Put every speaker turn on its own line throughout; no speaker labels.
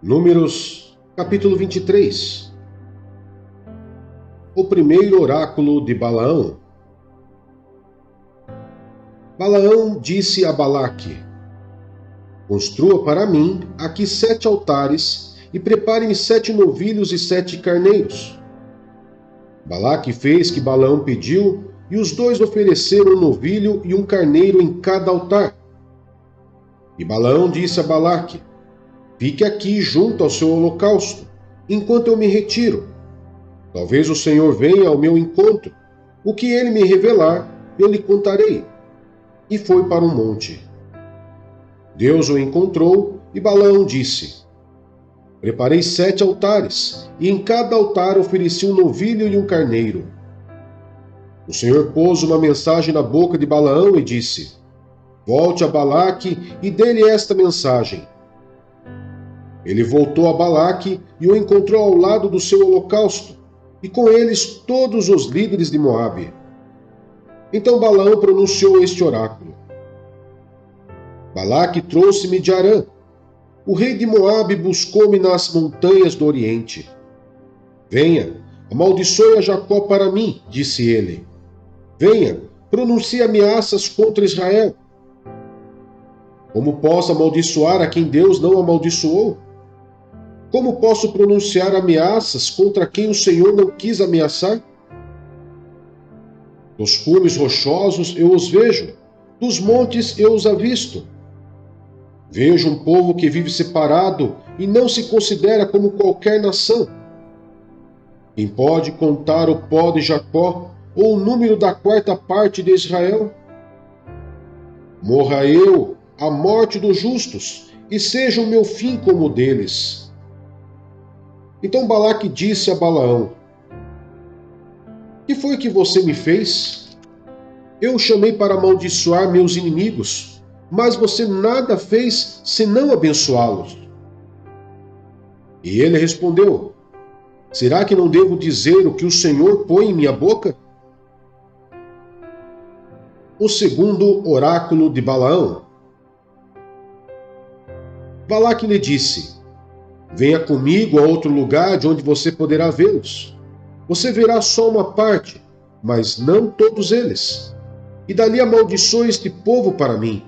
Números, capítulo 23. O primeiro oráculo de Balaão. Balaão disse a Balaque: Construa para mim aqui 7 altares e prepare-me 7 novilhos e 7 carneiros. Balaque fez que Balaão pediu, e os dois ofereceram um novilho e um carneiro em cada altar. E Balaão disse a Balaque: Fique aqui junto ao seu holocausto, enquanto eu me retiro. Talvez o Senhor venha ao meu encontro. O que ele me revelar, eu lhe contarei. E foi para um monte. Deus o encontrou, e Balaão disse: Preparei 7 altares, e em cada altar ofereci um novilho e um carneiro. O Senhor pôs uma mensagem na boca de Balaão e disse: Volte a Balaque e dê-lhe esta mensagem. Ele voltou a Balaque e o encontrou ao lado do seu holocausto, e com eles todos os líderes de Moabe. Então Balaão pronunciou este oráculo: Balaque trouxe-me de Arã. O rei de Moabe buscou-me nas montanhas do Oriente. Venha, amaldiçoe a Jacó para mim, disse ele. Venha, pronuncie ameaças contra Israel. Como posso amaldiçoar a quem Deus não amaldiçoou? Como posso pronunciar ameaças contra quem o Senhor não quis ameaçar? Dos cumes rochosos eu os vejo, dos montes eu os avisto. Vejo um povo que vive separado e não se considera como qualquer nação. Quem pode contar o pó de Jacó ou o número da 4ª parte de Israel? Morra eu a morte dos justos, e seja o meu fim como o deles. Então Balaque disse a Balaão: Que foi que você me fez? Eu o chamei para amaldiçoar meus inimigos, mas você nada fez senão abençoá-los. E ele respondeu: Será que não devo dizer o que o Senhor põe em minha boca? O segundo oráculo de Balaão. Balaque lhe disse: Venha comigo a outro lugar de onde você poderá vê-los. Você verá só uma parte, mas não todos eles. E dali amaldiçoe este povo para mim.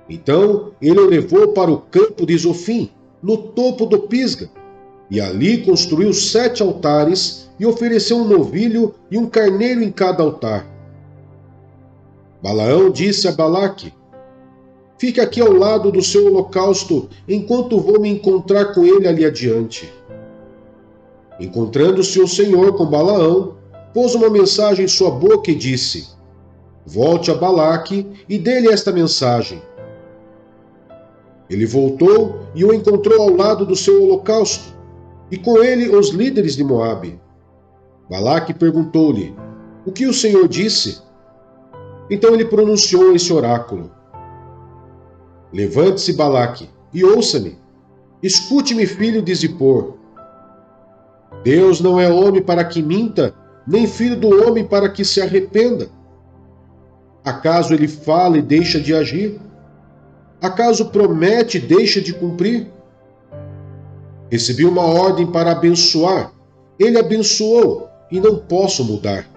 Então ele o levou para o campo de Zofim, no topo do Pisga, e ali construiu 7 altares e ofereceu um novilho e um carneiro em cada altar. Balaão disse a Balaque: Fique aqui ao lado do seu holocausto, enquanto vou me encontrar com ele ali adiante. Encontrando-se o Senhor com Balaão, pôs uma mensagem em sua boca e disse: Volte a Balaque e dê-lhe esta mensagem. Ele voltou e o encontrou ao lado do seu holocausto, e com ele os líderes de Moabe. Balaque perguntou-lhe: O que o Senhor disse? Então ele pronunciou esse oráculo: Levante-se, Balaque, e ouça-me. Escute-me, filho de Zippor. Deus não é homem para que minta, nem filho do homem para que se arrependa. Acaso ele fala e deixa de agir? Acaso promete e deixa de cumprir? Recebi uma ordem para abençoar. Ele abençoou, e não posso mudar.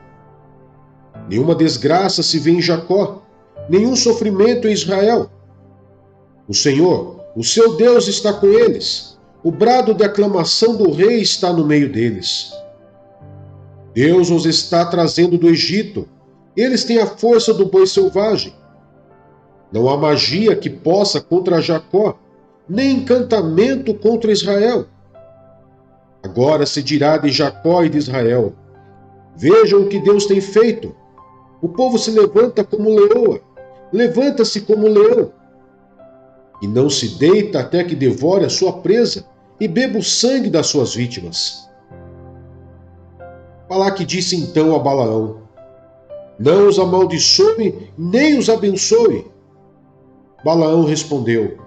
Nenhuma desgraça se vê em Jacó, nenhum sofrimento em Israel. O Senhor, o seu Deus, está com eles. O brado de aclamação do rei está no meio deles. Deus os está trazendo do Egito. Eles têm a força do boi selvagem. Não há magia que possa contra Jacó, nem encantamento contra Israel. Agora se dirá de Jacó e de Israel: Vejam o que Deus tem feito. O povo se levanta como leoa, levanta-se como leão. E não se deita até que devore a sua presa e beba o sangue das suas vítimas. Balaque disse então a Balaão: Não os amaldiçoe, nem os abençoe. Balaão respondeu: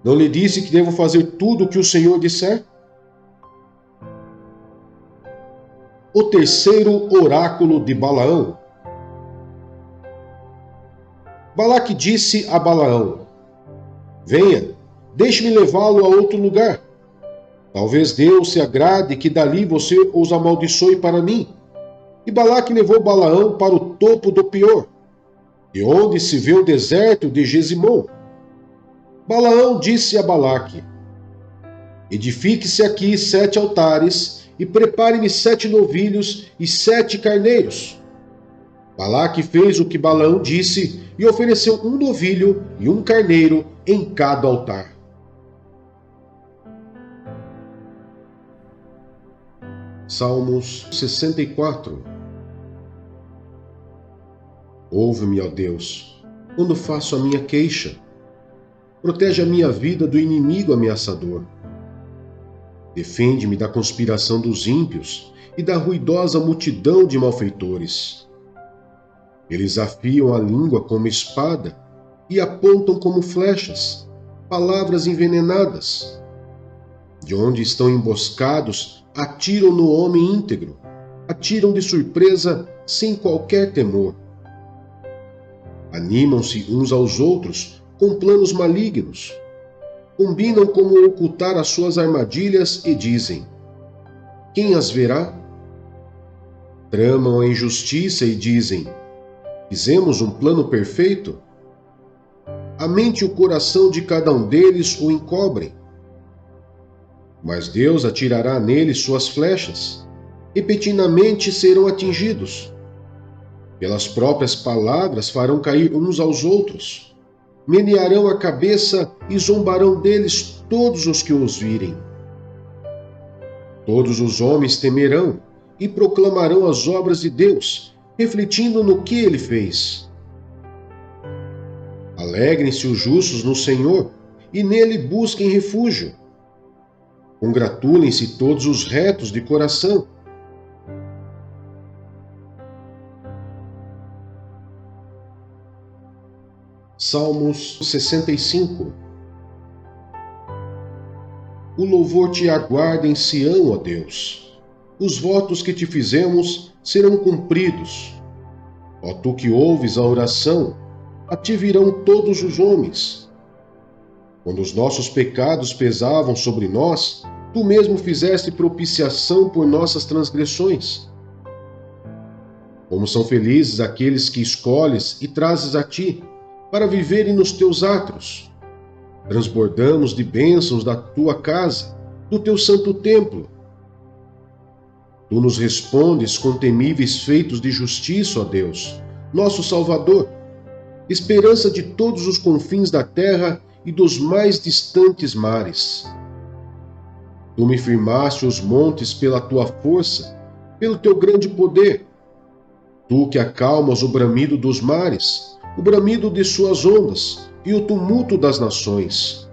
Não lhe disse que devo fazer tudo o que o Senhor disser? O terceiro oráculo de Balaão. Balaque disse a Balaão: Venha, deixe-me levá-lo a outro lugar, Talvez Deus se agrade que dali você os amaldiçoe para mim. E Balaque levou Balaão para o topo do Pior, de onde se vê o deserto de Gesimon. Balaão disse a Balaque: edifique-se aqui 7 altares e prepare-me 7 novilhos e 7 carneiros. Balaque fez o que Balaão disse e ofereceu um novilho e um carneiro em cada altar. Salmos 64. Ouve-me, ó Deus, quando faço a minha queixa. Protege a minha vida do inimigo ameaçador. Defende-me da conspiração dos ímpios e da ruidosa multidão de malfeitores. Eles afiam a língua como espada e apontam como flechas, palavras envenenadas. De onde estão emboscados, atiram no homem íntegro, atiram de surpresa sem qualquer temor. Animam-se uns aos outros com planos malignos. Combinam como ocultar as suas armadilhas e dizem: quem as verá? Tramam a injustiça e dizem: fizemos um plano perfeito? A mente e o coração de cada um deles o encobrem. Mas Deus atirará neles suas flechas, repentinamente serão atingidos. Pelas próprias palavras farão cair uns aos outros, menearão a cabeça e zombarão deles todos os que os virem. Todos os homens temerão e proclamarão as obras de Deus, refletindo no que ele fez. Alegrem-se os justos no Senhor e nele busquem refúgio. Congratulem-se todos os retos de coração. Salmos 65. O louvor te aguarda em Sião, ó Deus. Os votos que te fizemos serão cumpridos. Ó tu que ouves a oração, a ti virão todos os homens. Quando os nossos pecados pesavam sobre nós, tu mesmo fizeste propiciação por nossas transgressões. Como são felizes aqueles que escolhes e trazes a ti, para viverem nos teus átrios. Transbordamos de bênçãos da tua casa, do teu santo templo. Tu nos respondes com temíveis feitos de justiça, ó Deus, nosso Salvador, esperança de todos os confins da terra e dos mais distantes mares. Tu me firmaste os montes pela tua força, pelo teu grande poder. Tu que acalmas o bramido dos mares, o bramido de suas ondas e o tumulto das nações.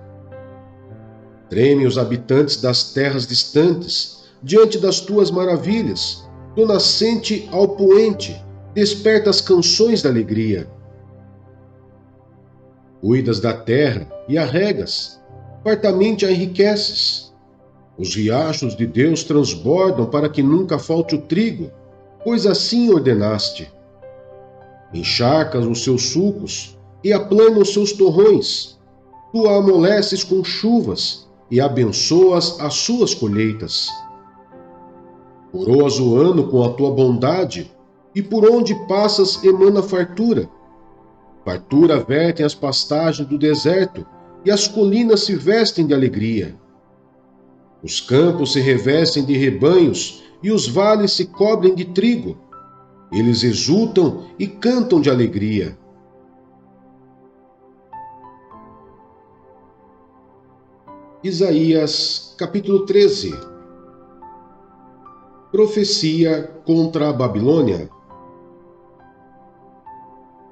Tremem os habitantes das terras distantes, diante das tuas maravilhas. Do nascente ao poente, desperta as canções da alegria. Cuidas da terra e a regas, fartamente a enriqueces. Os riachos de Deus transbordam para que nunca falte o trigo, pois assim ordenaste. Encharcas os seus sulcos e aplana os seus torrões. Tu a amoleces com chuvas e abençoas as suas colheitas. Coroas o ano com a tua bondade, e por onde passas emana fartura. Fartura vertem as pastagens do deserto, e as colinas se vestem de alegria. Os campos se revestem de rebanhos, e os vales se cobrem de trigo. Eles exultam e cantam de alegria. Isaías, capítulo 13. Profecia contra a Babilônia.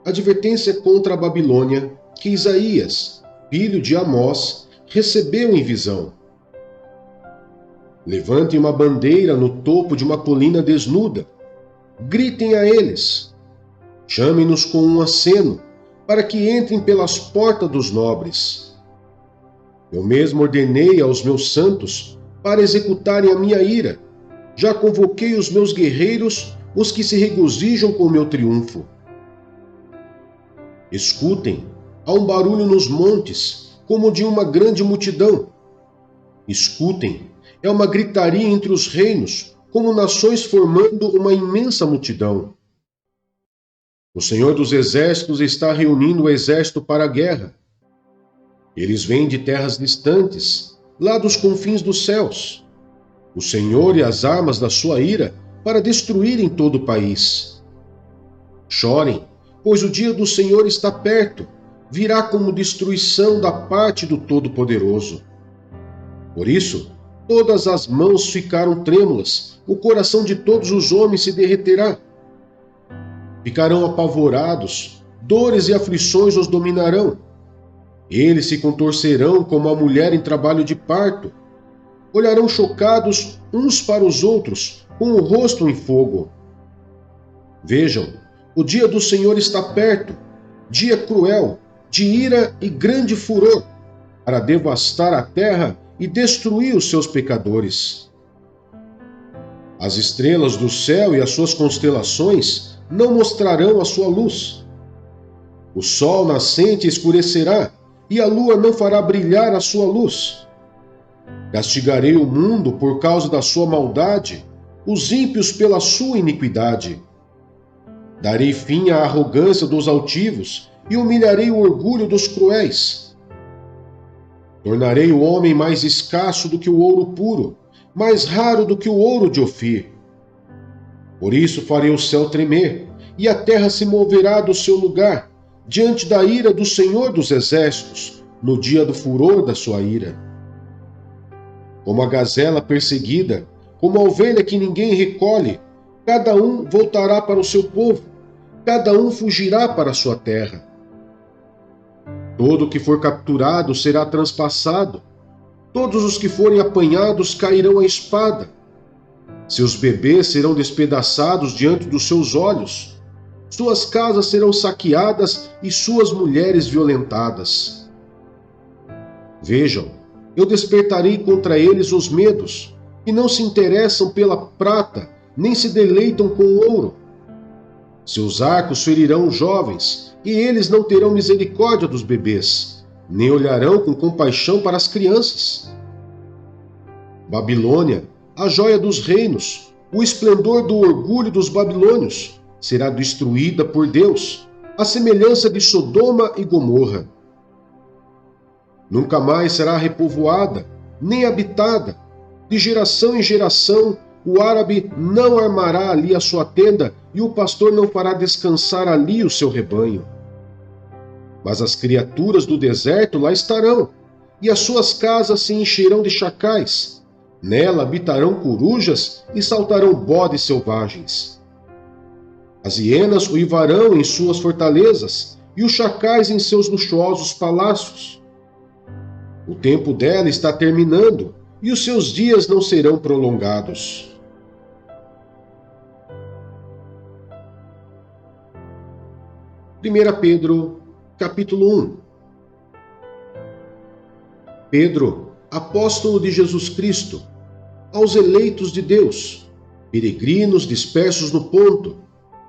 Advertência contra a Babilônia que Isaías, filho de Amós, recebeu em visão. Levantem uma bandeira no topo de uma colina desnuda. Gritem a eles. Chamem-nos com um aceno, para que entrem pelas portas dos nobres. Eu mesmo ordenei aos meus santos para executarem a minha ira. Já convoquei os meus guerreiros, os que se regozijam com o meu triunfo. Escutem, há um barulho nos montes, como de uma grande multidão. Escutem, É uma gritaria entre os reinos, como nações formando uma imensa multidão. O Senhor dos Exércitos está reunindo o exército para a guerra. Eles vêm de terras distantes, lá dos confins dos céus. O Senhor e as armas da sua ira para destruírem todo o país. Chorem, pois o dia do Senhor está perto, virá como destruição da parte do Todo-Poderoso. Por isso, todas as mãos ficaram trêmulas, o coração de todos os homens se derreterá. Ficarão apavorados, dores e aflições os dominarão. Eles se contorcerão como a mulher em trabalho de parto. Olharão chocados uns para os outros, com o rosto em fogo. Vejam, o dia do Senhor está perto, dia cruel, de ira e grande furor, para devastar a terra e destruir os seus pecadores. As estrelas do céu e as suas constelações não mostrarão a sua luz. O sol nascente escurecerá, e a lua não fará brilhar a sua luz. Castigarei o mundo por causa da sua maldade, os ímpios pela sua iniquidade. Darei fim à arrogância dos altivos e humilharei o orgulho dos cruéis. Tornarei o homem mais escasso do que o ouro puro, mais raro do que o ouro de Ofir. Por isso farei o céu tremer, e a terra se moverá do seu lugar, diante da ira do Senhor dos Exércitos, no dia do furor da sua ira. Como a gazela perseguida, como a ovelha que ninguém recolhe, cada um voltará para o seu povo, cada um fugirá para a sua terra. Todo o que for capturado será transpassado, todos os que forem apanhados cairão à espada. Seus bebês serão despedaçados diante dos seus olhos, suas casas serão saqueadas e suas mulheres violentadas. Vejam, eu despertarei contra eles os medos, que não se interessam pela prata, nem se deleitam com o ouro. Seus arcos ferirão os jovens, e eles não terão misericórdia dos bebês, nem olharão com compaixão para as crianças. Babilônia, a joia dos reinos, o esplendor do orgulho dos babilônios, será destruída por Deus, à semelhança de Sodoma e Gomorra. Nunca mais será repovoada, nem habitada. De geração em geração, o árabe não armará ali a sua tenda e o pastor não fará descansar ali o seu rebanho. Mas as criaturas do deserto lá estarão, e as suas casas se encherão de chacais. Nela habitarão corujas e saltarão bodes selvagens. As hienas uivarão em suas fortalezas e os chacais em seus luxuosos palácios. O tempo dela está terminando e os seus dias não serão prolongados. Pedro, capítulo 1. Pedro, apóstolo de Jesus Cristo, aos eleitos de Deus, peregrinos dispersos no Ponto,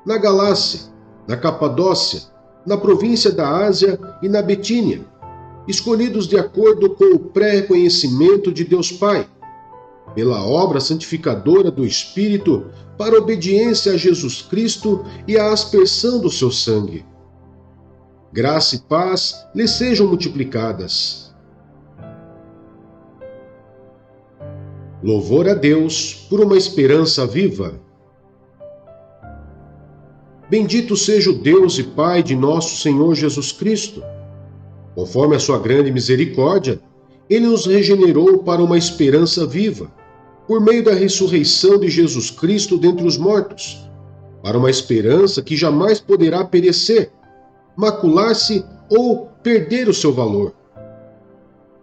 na Galácia, na Capadócia, na província da Ásia e na Betínia, escolhidos de acordo com o pré-reconhecimento de Deus Pai, pela obra santificadora do Espírito, para a obediência a Jesus Cristo e a aspersão do seu sangue. Graça e paz lhes sejam multiplicadas. Louvor a Deus por uma esperança viva. Bendito seja o Deus e Pai de nosso Senhor Jesus Cristo. Conforme a sua grande misericórdia, Ele nos regenerou para uma esperança viva, por meio da ressurreição de Jesus Cristo dentre os mortos, para uma esperança que jamais poderá perecer, macular-se ou perder o seu valor.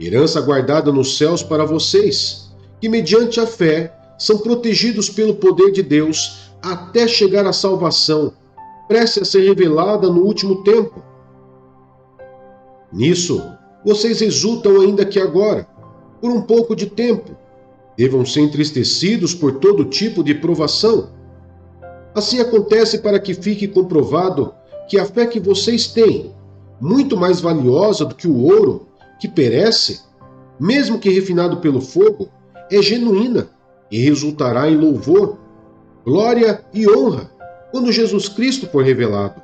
Herança guardada nos céus para vocês, que mediante a fé são protegidos pelo poder de Deus até chegar à salvação, prestes a ser revelada no último tempo. Nisso, vocês exultam ainda que agora, por um pouco de tempo, devam ser entristecidos por todo tipo de provação. Assim acontece para que fique comprovado que a fé que vocês têm, muito mais valiosa do que o ouro, que perece, mesmo que refinado pelo fogo, é genuína e resultará em louvor, glória e honra quando Jesus Cristo for revelado.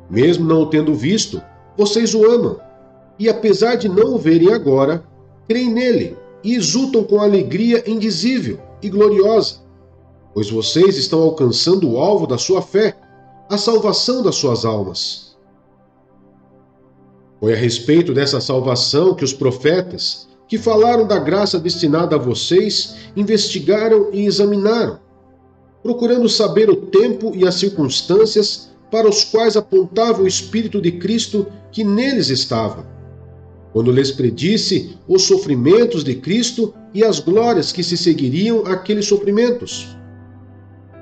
Mesmo não o tendo visto, vocês o amam, e apesar de não o verem agora, creem nele e exultam com alegria indizível e gloriosa, pois vocês estão alcançando o alvo da sua fé, a salvação das suas almas. Foi a respeito dessa salvação que os profetas, que falaram da graça destinada a vocês, investigaram e examinaram, procurando saber o tempo e as circunstâncias para os quais apontava o Espírito de Cristo que neles estava, quando lhes predisse os sofrimentos de Cristo e as glórias que se seguiriam àqueles sofrimentos.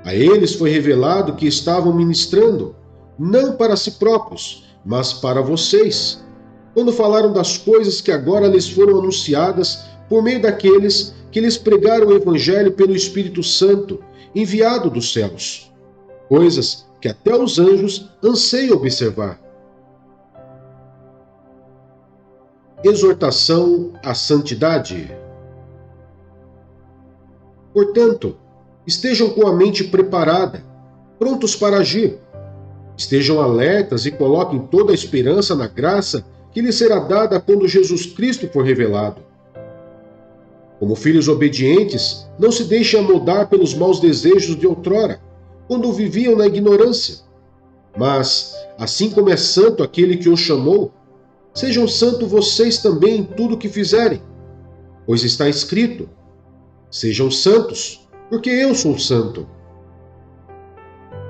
A eles foi revelado que estavam ministrando, não para si próprios, mas para vocês, quando falaram das coisas que agora lhes foram anunciadas por meio daqueles que lhes pregaram o Evangelho pelo Espírito Santo, enviado dos céus, coisas que até os anjos anseiam observar. Exortação à santidade. Portanto, estejam com a mente preparada, prontos para agir. Estejam alertas e coloquem toda a esperança na graça que lhes será dada quando Jesus Cristo for revelado. Como filhos obedientes, não se deixem amoldar pelos maus desejos de outrora, quando viviam na ignorância. Mas, assim como é santo aquele que os chamou, sejam santos vocês também em tudo o que fizerem, pois está escrito: sejam santos, porque eu sou santo.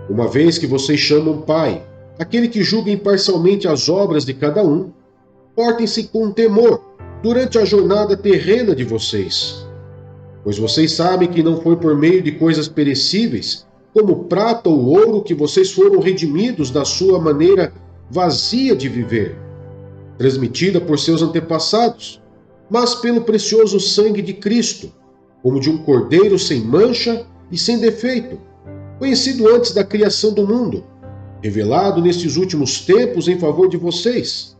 Uma vez que vocês chamam Pai, aquele que julga imparcialmente as obras de cada um, portem-se com temor durante a jornada terrena de vocês, pois vocês sabem que não foi por meio de coisas perecíveis, como prata ou ouro, que vocês foram redimidos da sua maneira vazia de viver, transmitida por seus antepassados, mas pelo precioso sangue de Cristo, como de um cordeiro sem mancha e sem defeito, conhecido antes da criação do mundo, revelado nestes últimos tempos em favor de vocês.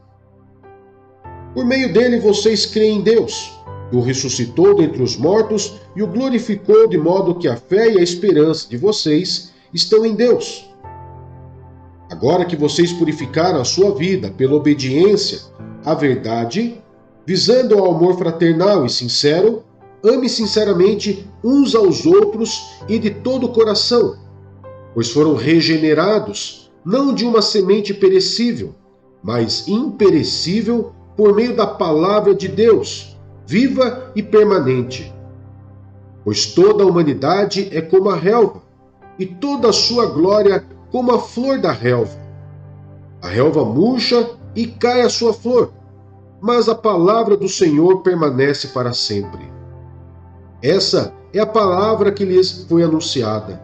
Por meio dele vocês creem em Deus, que o ressuscitou dentre os mortos e o glorificou, de modo que a fé e a esperança de vocês estão em Deus. Agora que vocês purificaram a sua vida pela obediência à verdade, visando ao amor fraternal e sincero, ame sinceramente uns aos outros e de todo o coração, pois foram regenerados, não de uma semente perecível, mas imperecível, por meio da palavra de Deus, viva e permanente. Pois toda a humanidade é como a relva, e toda a sua glória como a flor da relva. A relva murcha e cai a sua flor, mas a palavra do Senhor permanece para sempre. Essa é a palavra que lhes foi anunciada.